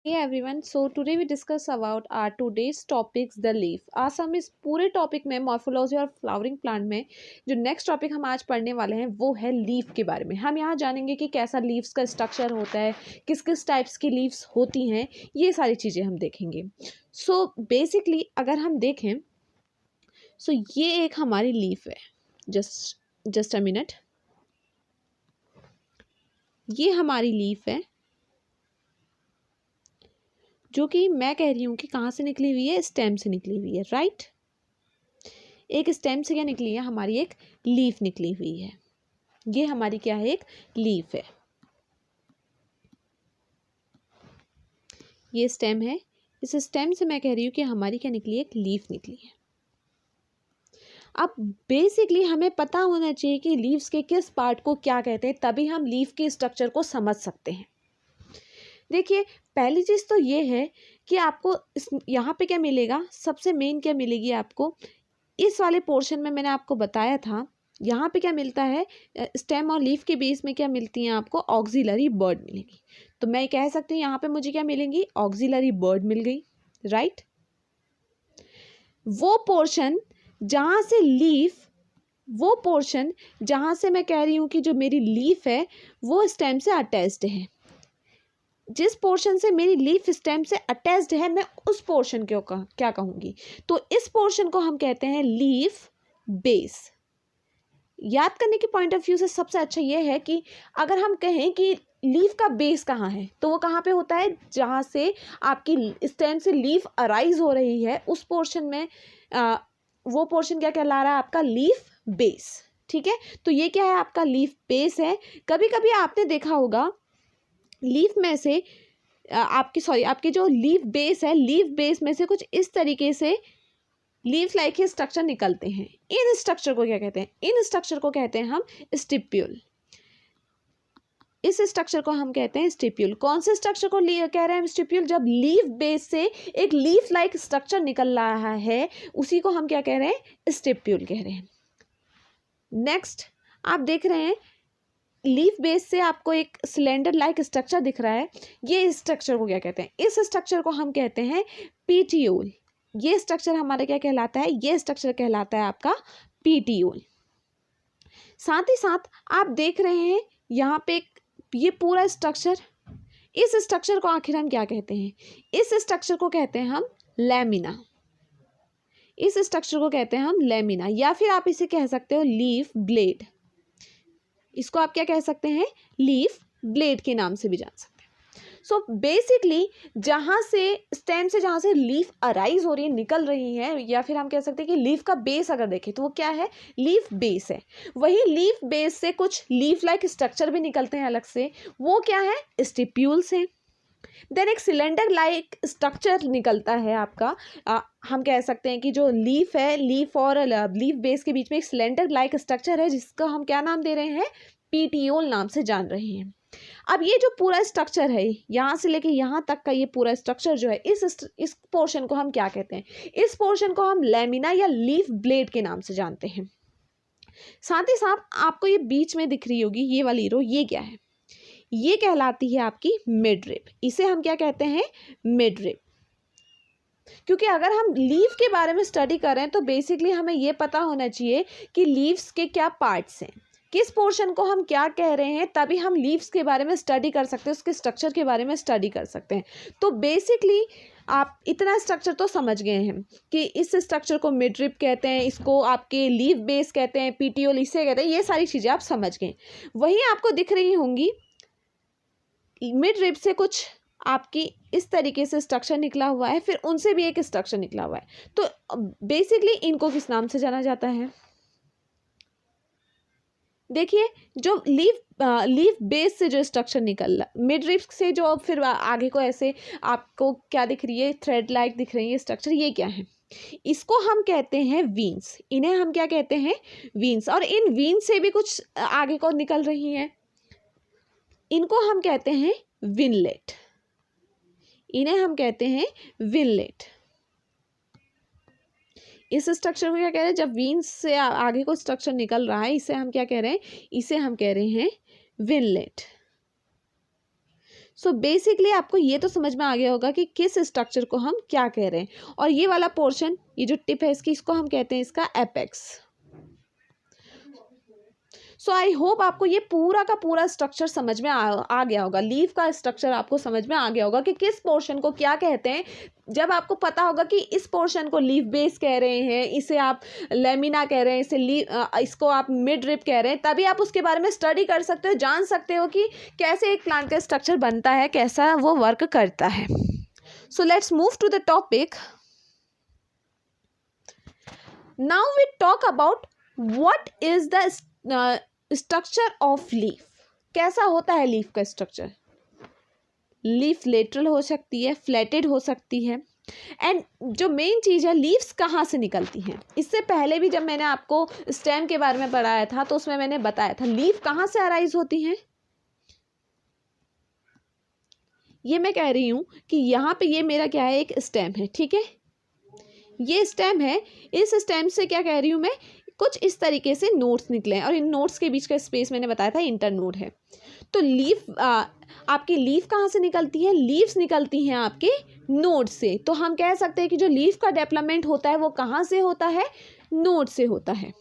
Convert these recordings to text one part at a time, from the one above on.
Hey everyone, so today we discuss about our today's topics the leaf. आज हम इस पूरे टॉपिक में मॉर्फोलॉजी और फ्लावरिंग प्लांट में जो नेक्स्ट टॉपिक हम आज पढ़ने वाले हैं वो है लीफ के बारे में। हम यहाँ जानेंगे कि कैसा लीव्स का स्ट्रक्चर होता है, किस किस टाइप्स की लीव्स होती हैं, ये सारी चीज़ें हम देखेंगे। सो बेसिकली अगर हम देखें सो ये एक हमारी लीफ है। जस्ट अ मिनट, ये हमारी लीफ है जो कि मैं कह रही हूँ कि कहाँ से निकली हुई है, स्टेम से निकली हुई है, राइट। एक स्टेम से क्या निकली है, हमारी एक लीफ निकली हुई है। ये हमारी क्या है, एक लीफ है। ये स्टेम है, इस स्टेम से मैं कह रही हूँ कि हमारी क्या निकली है, एक लीफ निकली है। अब बेसिकली हमें पता होना चाहिए कि लीव्स के किस पार्ट को क्या कहते हैं, तभी हम लीफ के स्ट्रक्चर को समझ सकते हैं। देखिए, पहली चीज़ तो ये है कि आपको इस यहाँ पे क्या मिलेगा, सबसे मेन क्या मिलेगी आपको, इस वाले पोर्शन में मैंने आपको बताया था यहाँ पे क्या मिलता है, स्टेम और लीफ के बेस में क्या मिलती हैं आपको, ऑक्सिलरी बर्ड मिलेगी। तो मैं कह सकती हूँ यहाँ पे मुझे क्या मिलेंगी, ऑक्सिलरी बर्ड मिल गई, राइट। वो पोर्शन जहाँ से मैं कह रही हूँ कि जो मेरी लीफ है वो स्टेम से अटैच्ड है, जिस पोर्शन से मेरी लीफ स्टेम से अटैच्ड है मैं उस पोर्शन को क्या कहूँगी, तो इस पोर्शन को हम कहते हैं लीफ बेस। याद करने के पॉइंट ऑफ व्यू से सबसे अच्छा ये है कि अगर हम कहें कि लीफ का बेस कहाँ है, तो वो कहाँ पे होता है, जहाँ से आपकी स्टेम से लीफ अराइज हो रही है उस पोर्शन में वो पोर्शन क्या कहला रहा है, आपका लीफ बेस। ठीक है, तो ये क्या है, आपका लीफ बेस है। कभी कभी आपने देखा होगा लीफ में से आपकी जो लीफ बेस है, लीफ बेस में से कुछ इस तरीके से लीफ लाइक ही स्ट्रक्चर निकलते हैं। इन स्ट्रक्चर को क्या कहते हैं, इन स्ट्रक्चर को कहते हैं हम स्टिप्यूल। इस स्ट्रक्चर को हम कहते हैं स्टिप्यूल। कौन से स्ट्रक्चर को कह रहे हैं हम स्टिप्यूल, जब लीफ बेस से एक लीफ लाइक स्ट्रक्चर निकल रहा है उसी को हम क्या कह रहे हैं, स्टिप्यूल कह रहे हैं। नेक्स्ट आप देख रहे हैं लीफ बेस से आपको एक सिलेंडर लाइक स्ट्रक्चर दिख रहा है, ये स्ट्रक्चर को क्या कहते हैं, इस स्ट्रक्चर को हम कहते हैं पीटियोल। ये स्ट्रक्चर हमारा क्या कहलाता है, ये स्ट्रक्चर कहलाता है आपका पीटियोल। साथ ही साथ आप देख रहे हैं यहाँ पे ये पूरा स्ट्रक्चर, इस स्ट्रक्चर को आखिर हम क्या कहते हैं, इस स्ट्रक्चर को कहते हैं हम लैमिना। इस स्ट्रक्चर को कहते हैं हम लैमिना, या फिर आप इसे कह सकते हो लीफ ब्लेड। इसको आप क्या कह सकते हैं, लीफ ब्लेड के नाम से भी जान सकते हैं। सो बेसिकली जहाँ से स्टेम से जहाँ से लीफ अराइज हो रही है, निकल रही है, या फिर हम कह सकते हैं कि लीफ का बेस अगर देखें तो वो क्या है, लीफ बेस है। वही लीफ बेस से कुछ लीफ लाइक स्ट्रक्चर भी निकलते हैं अलग से, वो क्या है, स्टिप्यूल्स हैं। देन एक सिलेंडर लाइक स्ट्रक्चर निकलता है आपका, हम कह सकते हैं कि जो लीफ है, लीफ और लीफ बेस के बीच में एक सिलेंडर लाइक स्ट्रक्चर है जिसका हम क्या नाम दे रहे हैं, पीटियोल नाम से जान रहे हैं। अब ये जो पूरा स्ट्रक्चर है, यहाँ से लेके यहाँ तक का ये पूरा स्ट्रक्चर जो है, इस पोर्शन को हम क्या कहते हैं, इस पोर्शन को हम लैमिना या लीफ ब्लेड के नाम से जानते हैं। साथ ही साथ आपको ये बीच में दिख रही होगी ये वाली रो, ये क्या है, ये कहलाती है आपकी मिडरिब। इसे हम क्या कहते हैं, मिडरिब। क्योंकि अगर हम लीफ के बारे में स्टडी कर रहे हैं तो बेसिकली हमें ये पता होना चाहिए कि लीव्स के क्या पार्ट्स हैं, किस पोर्शन को हम क्या कह रहे हैं, तभी हम लीव्स के बारे में स्टडी कर सकते हैं, उसके स्ट्रक्चर के बारे में स्टडी कर सकते हैं। तो बेसिकली आप इतना स्ट्रक्चर तो समझ गए हैं कि इस स्ट्रक्चर को मिडरिब कहते हैं, इसको आपके लीफ बेस कहते हैं, पीटियोल इसे कहते हैं, ये सारी चीज़ें आप समझ गए। वही आपको दिख रही होंगी मिड रिब से कुछ आपकी इस तरीके से स्ट्रक्चर निकला हुआ है, फिर उनसे भी एक स्ट्रक्चर निकला हुआ है। तो बेसिकली इनको किस नाम से जाना जाता है, देखिए जो लीफ बेस से जो स्ट्रक्चर निकल रहा, मिड रिब से जो फिर आगे को ऐसे आपको क्या दिख रही है, थ्रेड लाइक दिख रही है स्ट्रक्चर, ये क्या है, इसको हम कहते हैं वीन्स। इन्हें हम क्या कहते हैं, वीन्स। और इन वीन्स से भी कुछ आगे को निकल रही हैं, इनको हम कहते हैं विनलेट। इन्हें हम कहते हैं विनलेट। इस स्ट्रक्चर को क्या कह रहे हैं, जब वीन्स से आगे को स्ट्रक्चर निकल रहा है, इसे हम क्या कह रहे हैं, इसे हम कह रहे हैं विनलेट। सो बेसिकली आपको ये तो समझ में आ गया होगा कि किस स्ट्रक्चर को हम क्या कह रहे हैं। और ये वाला पोर्शन, ये जो टिप है इसकी, इसको हम कहते हैं इसका एपेक्स। सो आई होप आपको ये पूरा का पूरा स्ट्रक्चर समझ में आ गया होगा। लीफ का स्ट्रक्चर आपको समझ में आ गया होगा कि किस पोर्शन को क्या कहते हैं। जब आपको पता होगा कि इस पोर्शन को लीफ बेस कह रहे हैं, इसे आप लेमिना कह रहे हैं, इसको आप मिड रिप कह रहे हैं, तभी आप उसके बारे में स्टडी कर सकते हो, जान सकते हो कि कैसे एक प्लांट का स्ट्रक्चर बनता है, कैसा वो वर्क करता है। So let's move to the topic. Now we talk about what is the structure of leaf. कैसा होता है लीफ का स्ट्रक्चर? लीफ लेटरल हो सकती है, फ्लैटेड हो सकती है। एंड जो मेन चीज़ है, लीव्स कहाँ से निकलती हैं। इससे पहले भी जब मैंने आपको स्टेम के बारे में पढ़ाया था तो उसमें मैंने बताया था लीफ कहाँ से अराइज होती हैं। ये मैं कह रही हूँ कि यहाँ पे ये मेरा क्या है, एक स्टेम है, ठीक है, ये स्टेम है। इस स्टेम से क्या कह रही हूँ मैं, कुछ इस तरीके से नोड्स निकले हैं और इन नोड्स के बीच का स्पेस मैंने बताया था इंटरनोड है। तो लीफ आपकी लीफ कहाँ से निकलती है? लीव्स निकलती हैं आपके नोड से। तो हम कह सकते हैं कि जो लीफ का डेवलपमेंट होता है वो कहाँ से होता है? नोड से होता है।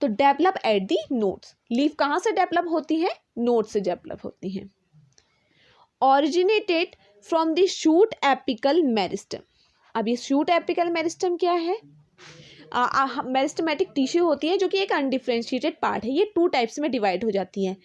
तो develop at the nodes. Leaf कहाँ से डेवलप होती है? नोड से डेवलप होती हैं। Originated from the shoot apical meristem. अब ये शूट एपिकल मेरिस्टम क्या है? मेरिस्टमेटिक टिश्यू होती है जो कि एक अनडिफरेंशिएटेड पार्ट है। ये 2 टाइप्स में डिवाइड हो जाती है,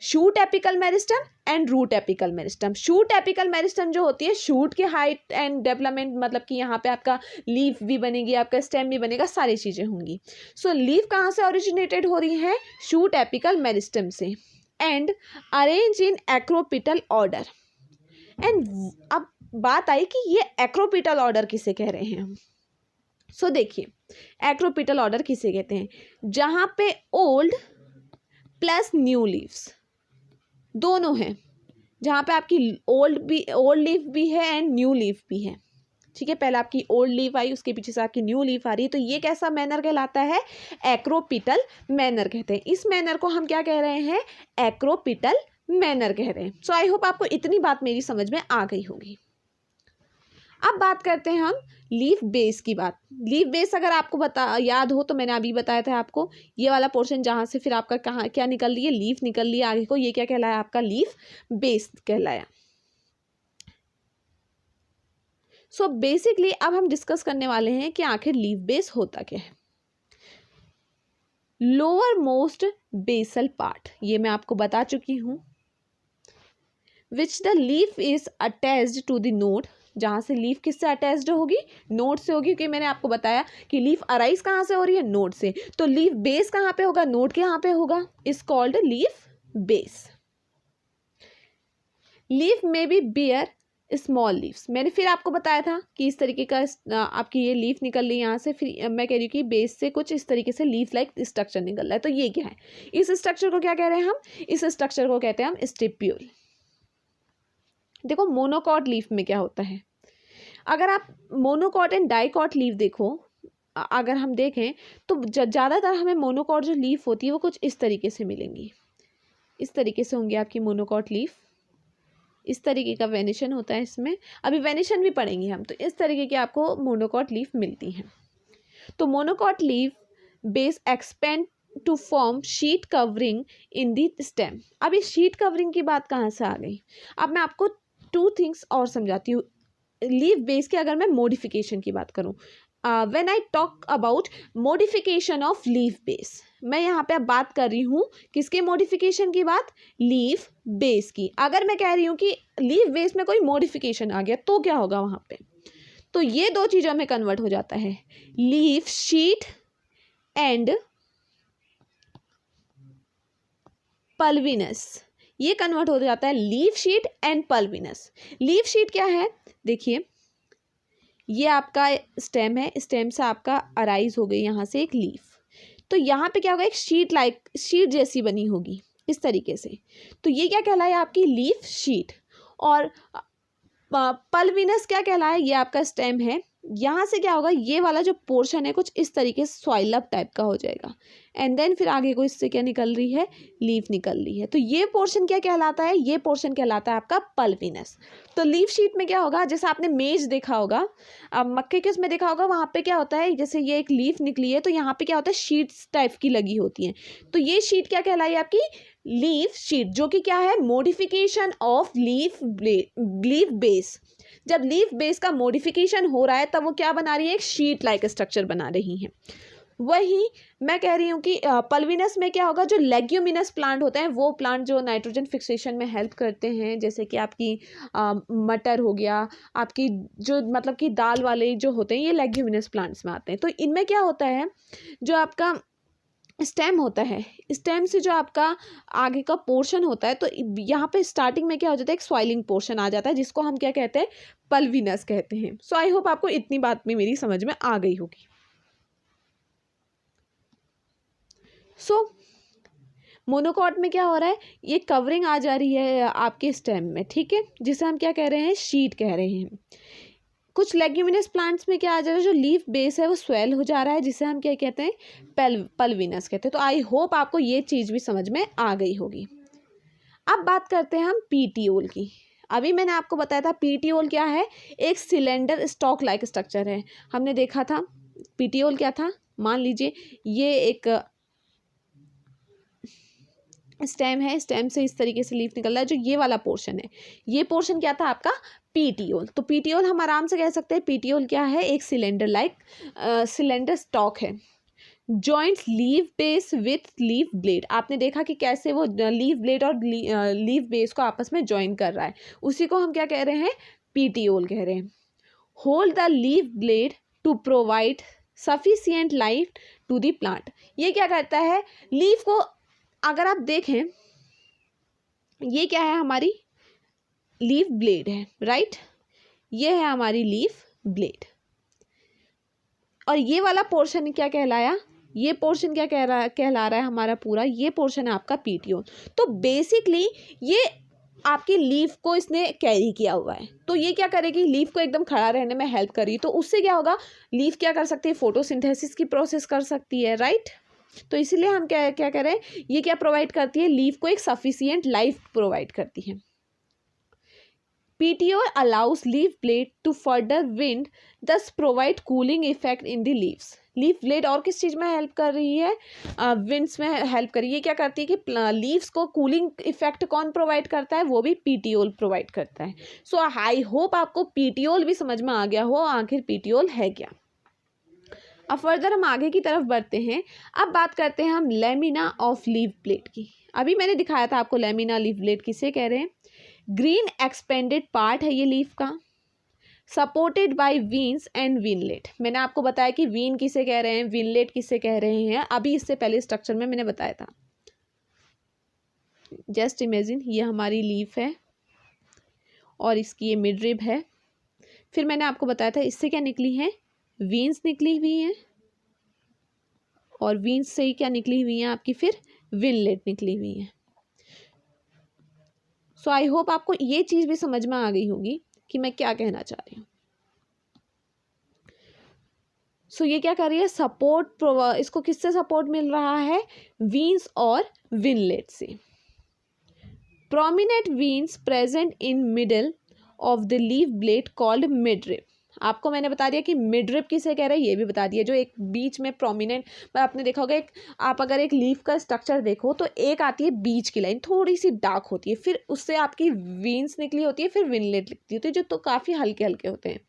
shoot apical meristem and root apical meristem. Shoot apical meristem जो होती है, शूट की हाइट एंड डेवलपमेंट, मतलब कि यहाँ पे आपका लीफ भी बनेगी, आपका स्टेम भी बनेगा, सारी चीज़ें होंगी। सो लीफ कहाँ से ओरिजिनेटेड हो रही है? शूट एपिकल मेरिस्टम से। And arrange in acropetal order. And अब बात आई कि ये एक्रोपिटल ऑर्डर किसे कह रहे हैं हम। सो देखिए, एक्रोपिटल ऑर्डर किसे कहते हैं? जहाँ पे ओल्ड प्लस न्यू लीव्स दोनों हैं, जहाँ पे आपकी ओल्ड लीफ भी है एंड न्यू लीफ भी है, ठीक है। पहले आपकी ओल्ड लीफ आई, उसके पीछे से आपकी न्यू लीफ आ रही है, तो ये कैसा मैनर कहलाता है? एक्रोपिटल मैनर कहते हैं। इस मैनर को हम क्या कह रहे हैं? एक्रोपिटल मैनर कह रहे हैं। सो आई होप आपको इतनी बात मेरी समझ में आ गई होगी। अब बात करते हैं हम लीफ बेस की बात। लीफ बेस अगर आपको याद हो तो मैंने अभी बताया था आपको, ये वाला पोर्शन जहाँ से फिर आपका कहाँ क्या निकल रही है? लीफ निकल रही है आगे को, ये क्या कहलाया? आपका लीफ बेस कहलाया। सो बेसिकली अब हम डिस्कस करने वाले हैं कि आखिर लीफ बेस होता क्या है। लोअर मोस्ट बेसल पार्ट, ये मैं आपको बता चुकी हूँ, which the leaf is attached to the node. जहाँ से लीफ किससे अटैच्ड होगी? नोड से होगी, क्योंकि मैंने आपको बताया कि लीफ अराइज कहाँ से हो रही है? नोड से। तो लीफ बेस कहाँ पे होगा? नोड के यहाँ पे होगा, is called leaf base. Leaf में बी बियर स्मॉल लीव्स। मैंने फिर आपको बताया था कि इस तरीके का आपकी ये लीफ निकल रही है यहाँ से, फिर मैं कह रही हूँ कि बेस से कुछ इस तरीके से लीफ लाइक स्ट्रक्चर निकल रहा है। तो ये क्या है? इस स्ट्रक्चर को क्या कह रहे हैं हम? इस स्ट्रक्चर को कहते हैं हम स्टिप्यूल। देखो, मोनोकॉट लीफ में क्या होता है, अगर आप मोनोकॉट एंड डाइकॉट लीफ देखो, अगर हम देखें तो ज़्यादातर हमें मोनोकॉट जो लीफ होती है वो कुछ इस तरीके से मिलेंगी। इस तरीके से होंगी आपकी मोनोकॉट लीफ। इस तरीके का वेनिशन होता है इसमें, अभी वेनिशन भी पढ़ेंगे हम। तो इस तरीके की आपको मोनोकॉट लीफ मिलती हैं। तो monocot leaf base expand to form sheet covering in the stem. अब इस शीट कवरिंग की बात कहाँ से आ गई? अब मैं आपको 2 थिंग्स और समझाती हूँ लीफ बेस के। अगर मैं मॉडिफिकेशन की बात करूँ, when I talk about modification of leaf base, मैं यहाँ पे अब बात कर रही हूँ किसके मॉडिफिकेशन की बात? लीफ बेस की। अगर मैं कह रही हूँ कि लीफ बेस में कोई मॉडिफिकेशन आ गया तो क्या होगा वहाँ पे? तो ये 2 चीज़ों में कन्वर्ट हो जाता है, लीफ शीट एंड पल्विनस। ये कन्वर्ट हो जाता है leaf sheet and pulvinus. Leaf sheet क्या है? देखिए, ये आपका स्टेम है, स्टेम से आपका अराइज हो गई यहाँ से एक लीफ, तो यहाँ पे क्या होगा? एक शीट जैसी बनी होगी इस तरीके से। तो ये क्या कहलाया? आपकी लीफ शीट। और पल्विनस क्या कहलाया? ये आपका स्टेम है, यहाँ से क्या होगा, ये वाला जो पोर्शन है कुछ इस तरीके से सॉइलअप टाइप का हो जाएगा, एंड देन फिर आगे को इससे क्या निकल रही है, लीफ निकल रही है। तो ये पोर्शन क्या कहलाता है, ये पोर्शन कहलाता है आपका पल्विनस। तो लीफ शीट में क्या होगा, जैसे आपने मेज देखा होगा, अब मक्के के उसमें देखा होगा, वहाँ पे क्या होता है, जैसे ये एक लीफ निकली है तो यहाँ पे क्या होता है, शीट्स टाइप की लगी होती हैं। तो ये शीट क्या कहलाई आपकी, लीफ शीट, जो कि क्या है, मॉडिफिकेशन ऑफ लीफ बेस। जब लीफ बेस का मॉडिफिकेशन हो रहा है तब वो क्या बना रही है, एक शीट लाइक स्ट्रक्चर बना रही है। वही मैं कह रही हूँ कि पल्विनस में क्या होगा, जो लेग्यूमिनस प्लांट होते हैं वो प्लांट जो नाइट्रोजन फिक्सेशन में हेल्प करते हैं, जैसे कि आपकी मटर हो गया, आपकी जो मतलब कि दाल वाले जो होते हैं ये लेग्यूमिनस प्लांट्स में आते हैं। तो इनमें क्या होता है, जो आपका स्टेम होता है, स्टेम से जो आपका आगे का पोर्शन होता है, तो यहाँ पे स्टार्टिंग में क्या हो जाता है, एक सॉइलिंग पोर्शन आ जाता है जिसको हम क्या कहते हैं, पल्विनस कहते हैं। सो आई होप आपको इतनी बात में मेरी समझ में आ गई होगी। सो मोनोकॉट में क्या हो रहा है, ये कवरिंग आ जा रही है आपके स्टेम में, ठीक है, जिसे हम क्या कह रहे हैं, शीट कह रहे हैं। कुछ लेग्यूमिनस प्लांट्स में क्या आ जा रहा है, जो लीफ बेस है वो स्वेल हो जा रहा है, जिसे हम क्या कहते हैं, पल्विनस कहते हैं। तो आई होप आपको ये चीज़ भी समझ में आ गई होगी। अब बात करते हैं हम पीटियोल की। अभी मैंने आपको बताया था पीटियोल क्या है, एक सिलेंडर स्टॉक लाइक स्ट्रक्चर है। हमने देखा था पीटियोल क्या था, मान लीजिए ये एक स्टेम है, स्टेम से इस तरीके से लीफ निकल रहा है, जो ये वाला पोर्शन है, ये पोर्शन क्या था आपका, पीटियोल। तो पीटियोल हम आराम से कह सकते हैं, पीटियोल क्या है, एक सिलेंडर स्टॉक है, joints leaf base with leaf blade. आपने देखा कि कैसे वो लीफ ब्लेड और लीफ बेस को आपस में ज्वाइन कर रहा है, उसी को हम क्या कह रहे हैं, पीटियोल कह रहे हैं। Hold the leaf blade to provide sufficient light to the plant. ये क्या करता है, लीफ को अगर आप देखें, ये क्या है, हमारी लीफ ब्लेड है, राइट, ये है हमारी लीफ ब्लेड, और ये वाला पोर्शन क्या कहलाया, ये पोर्शन क्या कहला रहा है हमारा पूरा, ये पोर्शन है आपका पीटियोल। तो बेसिकली ये आपकी लीफ को इसने कैरी किया हुआ है, तो ये क्या करेगी, लीफ को एकदम खड़ा रहने में हेल्प करेगी। तो उससे क्या होगा, लीफ क्या कर सकती है, फोटोसिंथेसिस की प्रोसेस कर सकती है, राइट। तो इसीलिए हम क्या करें, ये क्या प्रोवाइड करती है, लीफ को एक सफिशिएंट लाइफ प्रोवाइड करती है। Petiole allows leaf blade to further wind, thus provide cooling effect in the leaves. Leaf blade और किस चीज़ में हेल्प कर रही है, विंड्स में हेल्प कर रही है। क्या करती है कि लीव्स को कूलिंग इफेक्ट कौन प्रोवाइड करता है, वो भी पीटियोल प्रोवाइड करता है। सो आई होप आपको पीटियोल भी समझ में आ गया हो, आखिर पीटियोल है क्या। अब फर्दर हम आगे की तरफ बढ़ते हैं। अब बात करते हैं हम लेमिना ऑफ लीफ ब्लेड की। अभी मैंने दिखाया था आपको लेमिना लीफ ब्लेड किसे कह रहे हैं, ग्रीन एक्सपेंडेड पार्ट है ये लीफ का, सपोर्टेड बाय वीन्स एंड विनलेट। मैंने आपको बताया कि वीन किसे कह रहे हैं, विनलेट किसे कह रहे हैं, अभी इससे पहले स्ट्रक्चर में मैंने बताया था। जस्ट इमेजिन ये हमारी लीफ है और इसकी ये मिड रिब है, फिर मैंने आपको बताया था इससे क्या निकली है, वीन्स निकली हुई हैं, और वीन्स से ही क्या निकली हुई हैं आपकी, फिर विनलेट निकली हुई हैं। सो आई होप आपको ये चीज़ भी समझ में आ गई होगी कि मैं क्या कहना चाह रही हूँ। सो ये क्या कर रही है, सपोर्ट, इसको किससे सपोर्ट मिल रहा है, वीन्स और विनलेट से। Prominent veins present in middle of the leaf blade called midrib. आपको मैंने बता दिया कि मिडरिब किसे कह रहे हैं, ये भी बता दिया, जो एक बीच में प्रोमिनेंट, आपने देखा होगा एक, आप अगर एक लीफ का स्ट्रक्चर देखो तो एक आती है बीच की लाइन थोड़ी सी डार्क होती है, फिर उससे आपकी वीन्स निकली होती है, फिर विनलेट निकली होती है, जो तो काफ़ी हल्के हल्के होते हैं।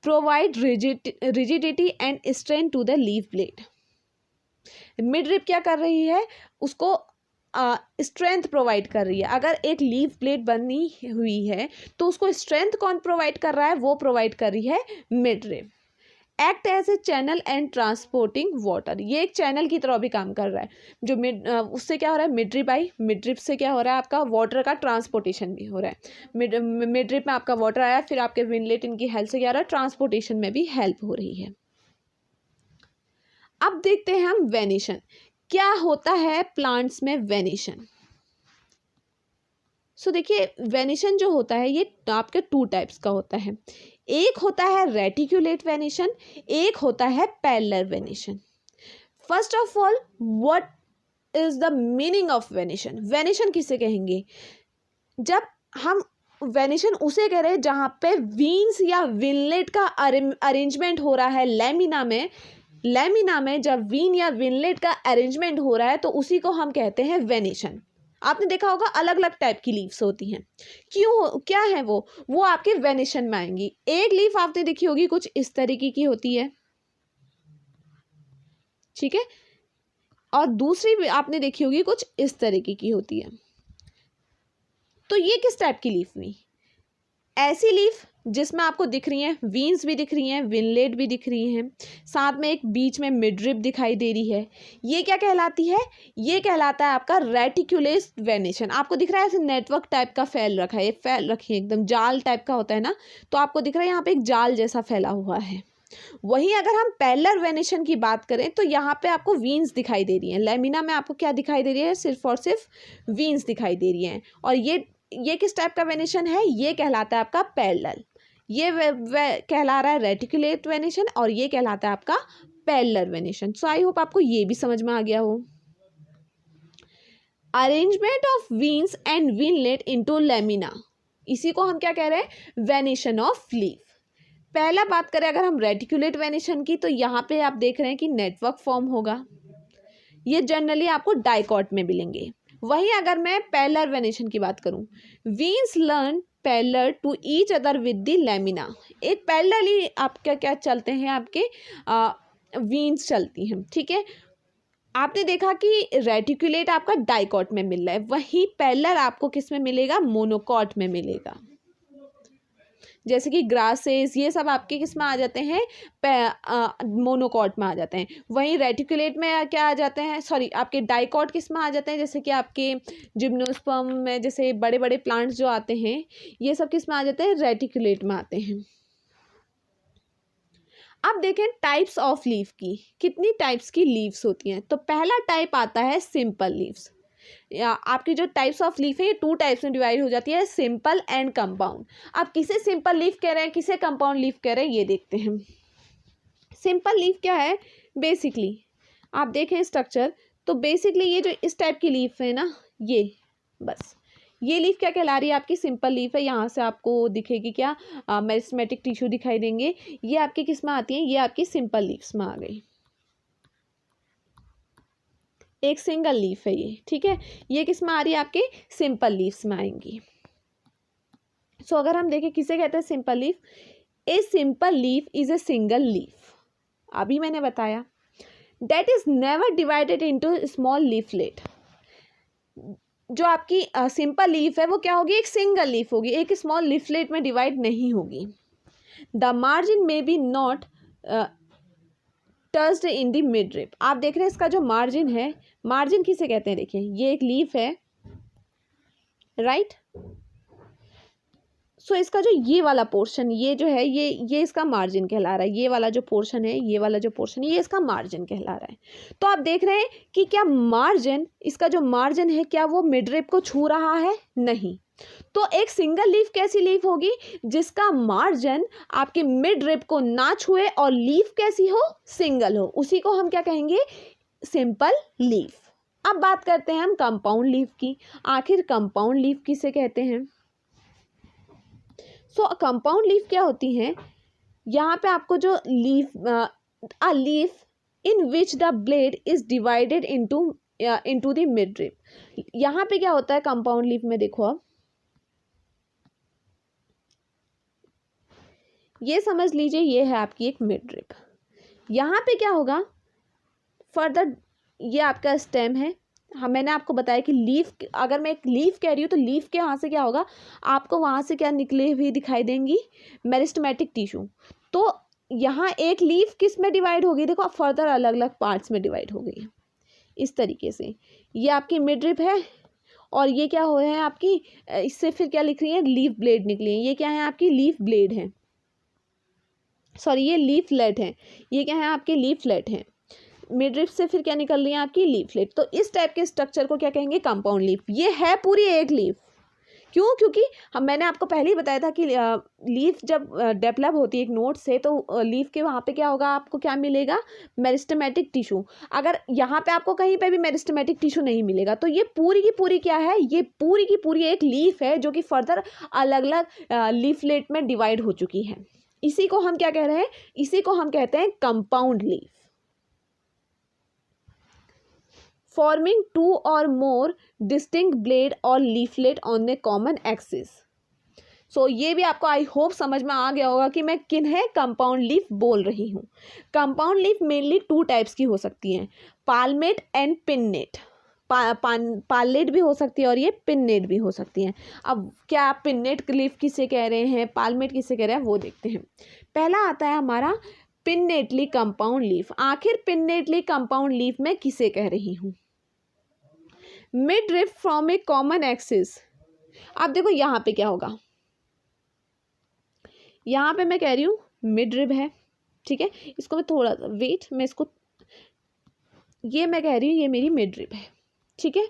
Provide rigidity and strength to the leaf blade. Midrib क्या कर रही है, उसको स्ट्रेंथ प्रोवाइड कर रही है। अगर एक लीफ ब्लेड बनी हुई है तो उसको स्ट्रेंथ कौन प्रोवाइड कर रहा है, वो प्रोवाइड कर रही है midrib. Act as a channel and transporting water, ये एक चैनल की तरह भी काम कर रहा है, जो उससे क्या हो रहा है, मिडरिब से क्या हो रहा है, आपका वाटर का ट्रांसपोर्टेशन भी हो रहा है। मिडरिब में आपका वाटर आया, फिर आपके विनलेट इनकी हेल्प से क्या हो रहा है, ट्रांसपोर्टेशन में भी हेल्प हो रही है। अब देखते हैं हम वेनिशन, क्या होता है प्लांट्स में वेनिशन। सो देखिए वेनिशन जो होता है ये आपके 2 टाइप्स का होता है। एक होता है रेटिकुलेट वेनेशन, एक होता है parallel venation. First of all, what is the meaning of venation? Venation किसे कहेंगे? जब हम वेनेशन उसे कह रहे हैं जहाँ पे वीन्स या विनलेट का अरेंजमेंट हो रहा है लैमिना में। लैमिना में जब वीन या विनलेट का अरेंजमेंट हो रहा है तो उसी को हम कहते हैं वेनेशन। आपने देखा होगा अलग अलग टाइप की लीव्स होती हैं। क्या है वो आपके वेनेशन में आएंगी। एक लीफ आपने देखी होगी कुछ इस तरीके की होती है, ठीक है, और दूसरी भी आपने देखी होगी कुछ इस तरीके की होती है। तो ये किस टाइप की लीफ हुई? ऐसी लीफ जिसमें आपको दिख रही हैं वीन्स भी दिख रही हैं, विनलेट भी दिख रही हैं, साथ में एक बीच में मिडरिप दिखाई दे रही है। ये क्या कहलाती है? ये कहलाता है आपका रेटिकुलेट वेनेशन। आपको दिख रहा है ऐसे नेटवर्क टाइप का फैल रखा है, ये फैल रखी है एकदम जाल टाइप का होता है ना, तो आपको दिख रहा है यहाँ पे एक जाल जैसा फैला हुआ है। वहीं अगर हम पैरेलल वेनेशन की बात करें तो यहाँ पे आपको वीन्स दिखाई दे रही हैं। लैमिना में आपको क्या दिखाई दे रही है? सिर्फ और सिर्फ वीन्स दिखाई दे रही हैं। और ये किस टाइप का वेनेशन है? ये कहलाता है आपका पैरेलल। ये कहला रहा है रेटिकुलेट वेनेशन और ये कहलाता है आपका parallel venation. So I hope आपको ये भी समझ में आ गया हो। Arrangement of veins and veinlet into lamina, इसी को हम क्या कह रहे हैं? Venation of leaf. पहला बात करें अगर हम रेटिकुलेट वेनेशन की, तो यहाँ पे आप देख रहे हैं कि नेटवर्क फॉर्म होगा। ये जनरली आपको डाइकॉट में मिलेंगे। वहीं अगर मैं पैरेलल वेनेशन की बात करूं, veins learn parallel to each other with the lamina. एक पैरेलली आपका क्या चलते हैं, आपके वीन्स चलती हैं, ठीक है। आपने देखा कि रेटिकुलेट आपका डाइकॉट में मिल रहा है, वहीं पैरेलल आपको किस में मिलेगा? मोनोकॉट में मिलेगा। जैसे कि ग्रासेस ये सब आपके किस में आ जाते हैं? मोनोकॉट में आ जाते हैं। वहीं रेटिकुलेट में क्या आ जाते हैं? सॉरी, आपके डाइकॉट किस में आ जाते हैं? जैसे कि आपके जिम्नोस्पर्म में जैसे बड़े बड़े प्लांट्स जो आते हैं, ये सब किस में आ जाते हैं? रेटिकुलेट में आते हैं। अब देखें टाइप्स ऑफ लीफ की, कितनी टाइप्स की लीव्स होती हैं। तो पहला टाइप आता है सिंपल लीव्स। या आपकी जो टाइप्स ऑफ लीफ है ये 2 टाइप्स में डिवाइड हो जाती है, सिंपल एंड कंपाउंड। आप किसे सिंपल लीफ कह रहे हैं, किसे कंपाउंड लीफ कह रहे हैं, ये देखते हैं। सिंपल लीफ क्या है? बेसिकली आप देखें स्ट्रक्चर, तो बेसिकली ये जो इस टाइप की लीफ है ना, ये बस ये लीफ क्या कहला रही है? आपकी सिंपल लीफ है। यहाँ से आपको दिखेगी क्या? मेरिस्टेमेटिक टिश्यू दिखाई देंगे। ये आपकी किस में आती है? ये आपकी सिंपल लीव्स में आ गई। एक सिंगल लीफ है ये, ठीक है। ये किस में आ रही है? आपके सिंपल लीव्स में आएंगी। सो अगर हम देखें किसे कहते हैं simple leaf? A simple leaf is a single leaf. अभी मैंने बताया that is never divided into small leaflet. जो आपकी सिंपल लीफ है वो क्या होगी? एक सिंगल लीफ होगी, एक स्मॉल लीफलेट में डिवाइड नहीं होगी। The margin may be not touched in the midrib. आप देख रहे हैं इसका जो मार्जिन है, मार्जिन किसे कहते हैं? देखिए ये एक लीफ है, राइट। सो इसका जो ये वाला पोर्शन, ये जो है ये इसका मार्जिन कहला रहा है। ये वाला जो पोर्शन है, ये वाला जो पोर्शन है, ये इसका मार्जिन कहला रहा है। तो आप देख रहे हैं कि क्या मार्जिन, इसका जो मार्जिन है क्या वो मिडरिप को छू रहा है? नहीं। तो एक सिंगल लीफ कैसी लीफ होगी? जिसका मार्जिन आपके मिडरिप को ना छुए और लीफ कैसी हो? सिंगल हो। उसी को हम क्या कहेंगे? Simple leaf. अब बात करते हैं हम कंपाउंड लीफ की। आखिर कंपाउंड लीफ किसे कहते हैं? सो कंपाउंड लीफ क्या होती हैं? यहाँ पे आपको जो leaf leaf in which the blade is divided into the midrib. यहाँ पे क्या होता है कंपाउंड लीफ में? देखो अब ये समझ लीजिए, ये है आपकी एक मिडरिप। यहाँ पे क्या होगा? फर्दर ये आपका स्टेम है। मैंने आपको बताया कि लीफ, अगर मैं एक लीफ कह रही हूँ तो लीफ के यहाँ से क्या होगा? आपको वहाँ से क्या निकली हुई दिखाई देंगी? Meristematic tissue. तो यहाँ एक लीफ किस में डिवाइड हो गई? देखो फर्दर अलग अलग पार्ट्स में डिवाइड हो गई है इस तरीके से। ये आपकी मिडरिप है और ये क्या हो है आपकी, इससे फिर क्या लिख रही है? लीफ ब्लेड निकली है। ये क्या है? आपकी लीफ ब्लेड है, सॉरी ये लीफलेट है। ये क्या है? आपके लीफलेट है। मिडरिप से फिर क्या निकल रही है? आपकी लीफलेट। तो इस टाइप के स्ट्रक्चर को क्या कहेंगे? Compound leaf. ये है पूरी एक लीफ। क्यों? क्योंकि मैंने आपको पहले ही बताया था कि लीफ जब डेवलप होती है एक नोड से, तो लीफ के वहाँ पे क्या होगा, आपको क्या मिलेगा, मेरिस्टेमेटिक टिश्यू। अगर यहाँ पे आपको कहीं पे भी मेरिस्टेमेटिक टिश्यू नहीं मिलेगा, तो ये पूरी की पूरी क्या है, ये पूरी की पूरी एक लीफ है जो कि फर्दर अलग अलग लीफलेट में डिवाइड हो चुकी है। इसी को हम क्या कह रहे हैं, इसी को हम कहते हैं compound leaf. Forming 2 or more distinct blade or leaflet on a common axis। सो ये भी आपको आई होप समझ में आ गया होगा कि मैं किन्हें कंपाउंड लीफ बोल रही हूँ। कंपाउंड लीफ मेनली 2 टाइप्स की हो सकती हैं, पाल्मेट एंड पिन्नेट। पाल्लेट भी हो सकती है और ये पिन्नेट भी हो सकती हैं। अब क्या आप पिन्नेट लीफ किसे कह रहे हैं, पाल्मेट किसे कह रहे हैं, वो देखते हैं। पहला आता है हमारा पिन्नेटली कंपाउंड लीफ। आखिर पिन्नेटली कंपाउंड लीफ में किसे कह रही हूँ, mid rib from A common axis. अब देखो यहाँ पे क्या होगा, यहाँ पे मैं कह रही हूँ मिड रिब है, ठीक है, इसको मैं थोड़ा वेट, मैं इसको, ये मैं कह रही हूँ ये मेरी मिड रिब है, ठीक है,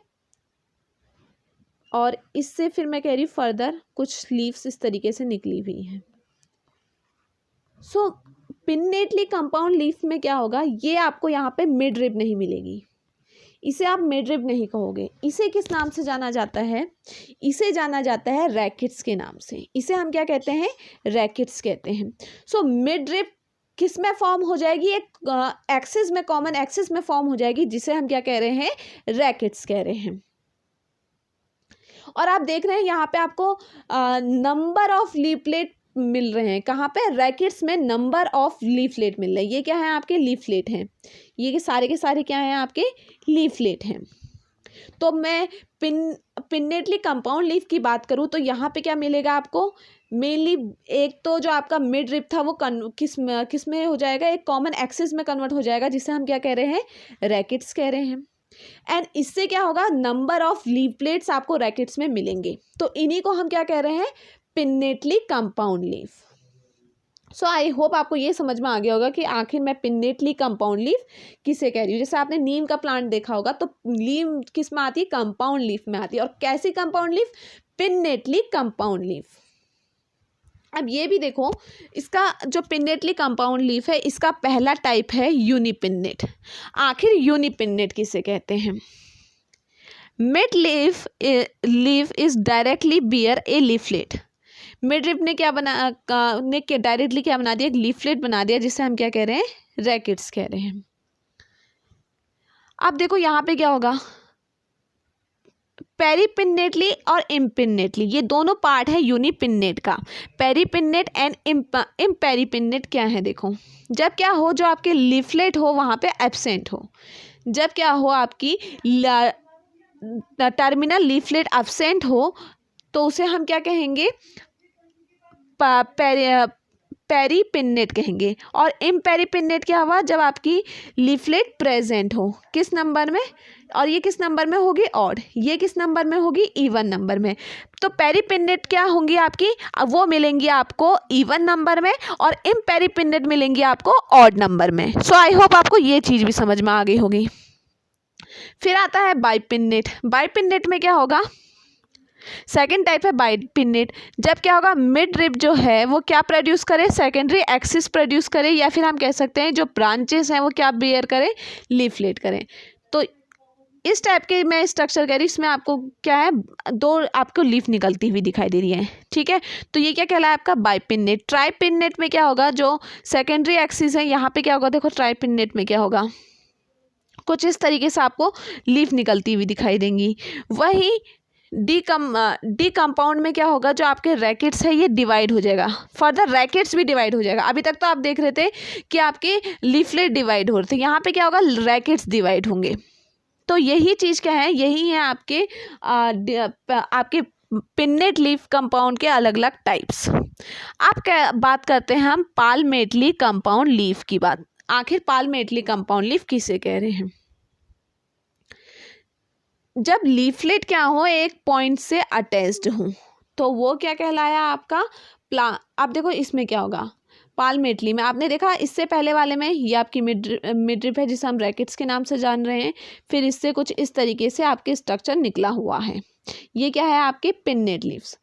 और इससे फिर मैं कह रही हूँ फर्दर कुछ लीव्स इस तरीके से निकली हुई हैं। सो पिन्नेटली कंपाउंड लीफ में क्या होगा, ये आपको यहाँ पे मिड रिब नहीं मिलेगी, इसे आप मिड रिब नहीं कहोगे। इसे किस नाम से जाना जाता है, इसे जाना जाता है रैकेट्स के नाम से। इसे हम क्या कहते हैं, रैकेट्स कहते हैं। सो मिड रिब किस में फॉर्म हो जाएगी, एक एक्सिस में, कॉमन एक्सिस में फॉर्म हो जाएगी, जिसे हम क्या कह रहे हैं, रैकेट्स कह रहे हैं। और आप देख रहे हैं यहाँ पे आपको नंबर ऑफ लीफलेट मिल रहे हैं, कहाँ पे, रैकेट्स में नंबर ऑफ लीफलेट मिल रहे हैं। ये क्या है, आपके लीफलेट हैं, ये के सारे क्या हैं, आपके लीफलेट हैं। तो मैं पिन्नेटली कंपाउंड लीफ की बात करूँ तो यहाँ पे क्या मिलेगा आपको, मेनली एक तो जो आपका मिड रिब था वो किस में हो जाएगा, एक कॉमन एक्सिस में कन्वर्ट हो जाएगा, जिसे हम क्या कह रहे हैं, रैकेट्स कह रहे हैं। एंड इससे क्या होगा, नंबर ऑफ लीफलेट्स आपको रैकेट्स में मिलेंगे, तो इन्हीं को हम क्या कह रहे हैं, pinnately compound leaf. So I hope आपको ये समझ में आ गया होगा कि आखिर मैं पिन्नेटली कंपाउंड लीफ किसे कह रही हूँ। जैसे आपने नीम का प्लांट देखा होगा, तो नीम किस में आती है, कंपाउंड लीफ में आती है। और कैसी compound leaf, pinnately compound leaf. अब ये भी देखो, इसका जो पिन्नेटली कंपाउंड लीफ है, इसका पहला टाइप है यूनिपिन्नेट। आखिर यूनिपिन्नेट किसे कहते हैं, mid leaf is directly bear a leaflet. Midrib ने क्या डायरेक्टली क्या बना दिया, एक लीफलेट बना दिया, जिसे हम क्या कह रहे हैं, रैकेट्स कह रहे हैं। अब देखो यहाँ पे क्या होगा, पेरीपिन्नेटली और इम्पिन्नेटली, ये दोनों पार्ट है यूनिपिन्नेट का। पेरीपिन्नेट एंड इम्पेरीपिन्नेट क्या है, देखो, जब क्या हो, जो आपके लीफलेट हो वहाँ पे एब्सेंट हो, जब क्या हो, आपकी टर्मिनल लीफलेट एब्सेंट हो, तो उसे हम क्या कहेंगे, पेरीपिन्नेट कहेंगे। और इम्पेरीपिन्नेट क्या हुआ, जब आपकी लीफलेट प्रेजेंट हो, किस नंबर में, और ये किस नंबर में होगी, ऑड, ये किस नंबर में होगी, इवन नंबर में। तो पेरीपिन्नेट क्या होंगी आपकी, वो मिलेंगी आपको इवन नंबर में, और इम्पेरीपिन्नेट मिलेंगी आपको ऑड नंबर में। सो आई होप आपको ये चीज़ भी समझ में आ गई होगी। फिर आता है बाइपिन्नेट। बाइपिन्नेट में क्या होगा, सेकेंड टाइप है बाइपिन्नेट। जब क्या होगा, मिड रिब जो है वो क्या प्रोड्यूस करे, सेकेंडरी एक्सिस प्रोड्यूस करे, या फिर हम कह सकते हैं जो ब्रांचेस हैं वो क्या बियर करे, लीफलेट करें। तो इस टाइप के मैं स्ट्रक्चर कह रही, इसमें आपको क्या है, दो आपको लीफ निकलती हुई दिखाई दे रही है, ठीक है। तो ये क्या कहलाया आपका बाइपिन्नेट। ट्राइपिन्नेट में क्या होगा, जो सेकेंडरी एक्सिस है यहाँ पे क्या होगा, देखो ट्राइपिन्नेट में क्या होगा, कुछ इस तरीके से आपको लीफ निकलती हुई दिखाई देंगी। वही डी कंपाउंड में क्या होगा, जो आपके रैकेट्स है ये डिवाइड हो जाएगा, फर्दर रैकेट्स भी डिवाइड हो जाएगा। अभी तक तो आप देख रहे थे कि आपके लीफलेट डिवाइड हो रहे थे, यहाँ पे क्या होगा, रैकेट्स डिवाइड होंगे। तो यही चीज़ क्या है, यही है आपके पिन्नेट लीफ कंपाउंड के अलग अलग टाइप्स। अब क्या बात करते हैं हम पाल्मेटली कंपाउंड लीफ की बात। आखिर पाल्मेटली कंपाउंड लीफ किसे कह रहे हैं, जब लीफलेट क्या हो, एक पॉइंट से अटैच्ड हो, तो वो क्या कहलाया आपका अब देखो इसमें क्या होगा, पाल्मेटली में आपने देखा, इससे पहले वाले में ये आपकी मिडरिप है जिसे हम रैकेट्स के नाम से जान रहे हैं। फिर इससे कुछ इस तरीके से आपके स्ट्रक्चर निकला हुआ है। ये क्या है, आपके पिन्नेट लीव्स।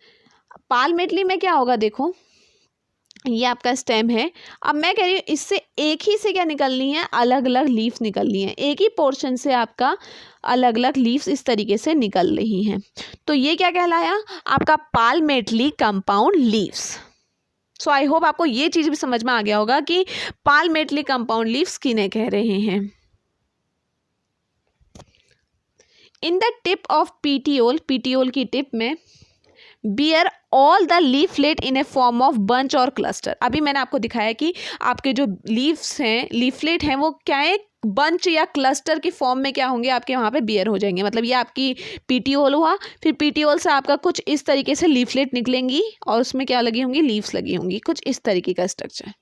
पाल्मेटली में क्या होगा, देखो ये आपका स्टेम है। अब मैं कह रही हूँ इससे एक ही से क्या निकलनी है, अलग अलग लीव्स निकलनी है। एक ही पोर्शन से आपका अलग अलग लीव्स इस तरीके से निकल रही हैं। तो ये क्या कहलाया, आपका palmately compound leaves. So I hope आपको ये चीज़ भी समझ में आ गया होगा कि पाल्मेटली कंपाउंड लीव्स किन्हें कह रहे हैं। In the tip of petiole, petiole की टिप में bear all the leaflet in a form of bunch और क्लस्टर। अभी मैंने आपको दिखाया कि आपके जो लीव्स हैं, लीफलेट हैं, वो क्या है, बंच या क्लस्टर की फॉर्म में क्या होंगे, आपके वहाँ पे बियर हो जाएंगे। मतलब ये आपकी पीटीओल हुआ, फिर पीटीओल से आपका कुछ इस तरीके से लीफलेट निकलेंगी और उसमें क्या लगी होंगी, लीव्स लगी होंगी, कुछ इस तरीके का स्ट्रक्चर।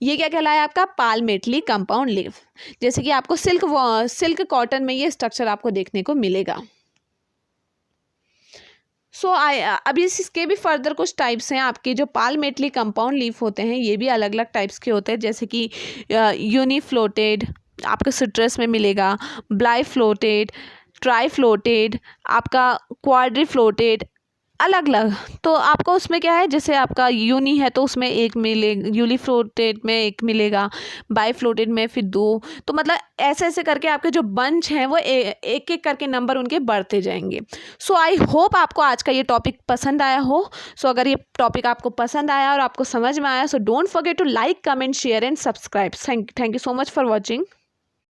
ये क्या कहलाया, आपका पाल्मेटली कंपाउंड लीव। जैसे कि आपको सिल्क कॉटन में ये स्ट्रक्चर आपको देखने को मिलेगा। अभी इसके भी फर्दर कुछ टाइप्स हैं। आपके जो पाल्मेटली कंपाउंड लीफ होते हैं ये भी अलग अलग टाइप्स के होते हैं, जैसे कि यूनिफ्लोटेड आपका सिट्रस में मिलेगा, ब्लाइफ्लोटेड, ट्राईफ्लोटेड, आपका क्वाड्रीफ्लोटेड, अलग अलग। तो आपको उसमें क्या है, जैसे आपका यूनी है तो उसमें एक मिलेगा, यूनिफ्लोटेड में एक मिलेगा, बाईफ्लोटेड में फिर 2। तो मतलब ऐसे ऐसे करके आपके जो बंच हैं वो एक एक करके नंबर उनके बढ़ते जाएंगे। सो आई होप आपको आज का ये टॉपिक पसंद आया हो। सो अगर ये टॉपिक आपको पसंद आया और आपको समझ में आया, so don't forget to like, comment, share and subscribe. Thank you so much for watching.